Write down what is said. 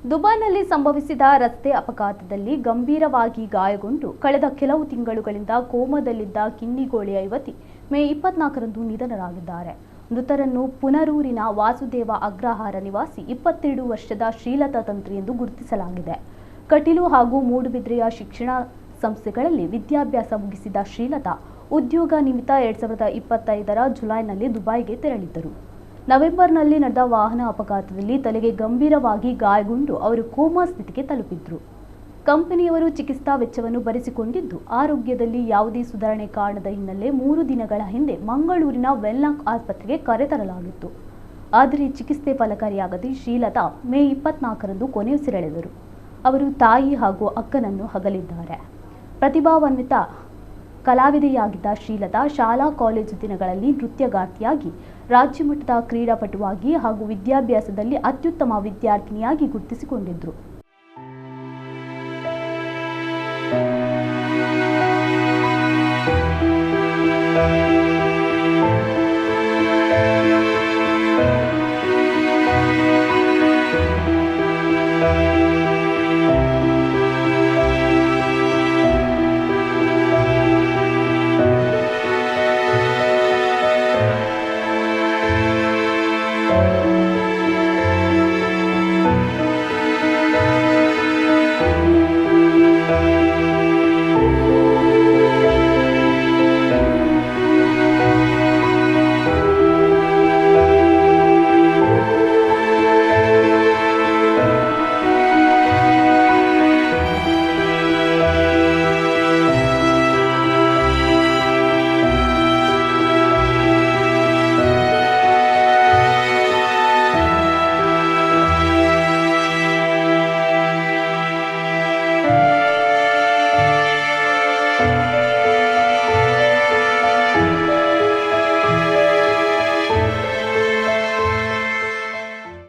ದುಬೈನಲ್ಲಿ ಸಂಭವಿಸಿದ ರಸ್ತೆ ಅಪಘಾತದಲ್ಲಿ ಗಂಭೀರವಾಗಿ ಗಾಯಗೊಂಡು ಕಳೆದ ಕೆಲವು ತಿಂಗಳುಗಳಿಂದ ಕೋಮಾದಲ್ಲಿದ್ದ ಕಿನ್ನಿಗೋಳಿಯ ಯುವತಿ ಮೇ 24ರಂದು ನಿಧನರಾಗಿದ್ದಾರೆ. ಮೃತರನ್ನು ಪುನರೂರಿನ ವಾಸುದೇವ ಅಗ್ರಹಾರ ನಿವಾಸಿ 22 ವರ್ಷದ ಶ್ರೀಲತಾ ತಂತ್ರಿ ಎಂದು ಗುರುತಿಸಲಾಗಿದೆ. ಕಟೀಲು ಹಾಗೂ ಮೂಡುಬಿದ್ರೆಯ ಶಿಕ್ಷಣ ಸಂಸ್ಥೆಗಳಲ್ಲಿ ವಿದ್ಯಾಭ್ಯಾಸ ಮುಗಿಸಿದ ಶ್ರೀಲತಾ ಉದ್ಯೋಗ ನಿಮಿತ್ತ 2025ರ ಜುಲೈನಲ್ಲಿ ದುಬೈಗೆ ತೆರಳಿದ್ದರು. ನವೆಂಬರ್ನಲ್ಲಿ ನಡೆದ ವಾಹನ ಅಪಘಾತದಲ್ಲಿ ತಲೆಗೆ ಗಂಭೀರವಾಗಿ ಗಾಯಗೊಂಡು ಅವರು ಕೋಮಾ ಸ್ಥಿತಿಗೆ ತಲುಪಿದ್ರು. ಕಂಪನಿಯವರು ಚಿಕಿತ್ಸಾ ವೆಚ್ಚವನ್ನು ಭರಿಸಿಕೊಂಡಿದ್ದು, ಆರೋಗ್ಯದಲ್ಲಿ ಯಾವುದೇ ಸುಧಾರಣೆ ಕಾಣದ ಹಿನ್ನೆಲೆ 3 ದಿನಗಳ ಹಿಂದೆ ಮಂಗಳೂರಿನ ವೆನ್ಲಾಕ್ ಆಸ್ಪತ್ರೆಗೆ ಕರೆತರಲಾಗಿತ್ತು. ಆದರೆ ಚಿಕಿತ್ಸೆ ಫಲಕಾರಿಯಾಗದೆ ಶ್ರೀಲತಾ ಮೇ 24ರಂದು ಕೊನೆಯುಸಿರೆಳೆದರು. ಅವರು ತಾಯಿ ಹಾಗೂ ಅಕ್ಕನನ್ನು ಅಗಲಿದ್ದಾರೆ. ಪ್ರತಿಭಾನ್ವಿತ ಕಲಾವಿದೆಯಾಗಿದ್ದ ಶ್ರೀಲತಾ ಶಾಲಾ ಕಾಲೇಜು ದಿನಗಳಲ್ಲಿ ನೃತ್ಯಗಾರ್ತಿಯಾಗಿ, ರಾಜ್ಯಮಟ್ಟದ ಕ್ರೀಡಾಪಟುವಾಗಿ ಹಾಗೂ ವಿದ್ಯಾಭ್ಯಾಸದಲ್ಲಿ ಅತ್ಯುತ್ತಮ ವಿದ್ಯಾರ್ಥಿನಿಯಾಗಿ ಗುರುತಿಸಿಕೊಂಡಿದ್ರು.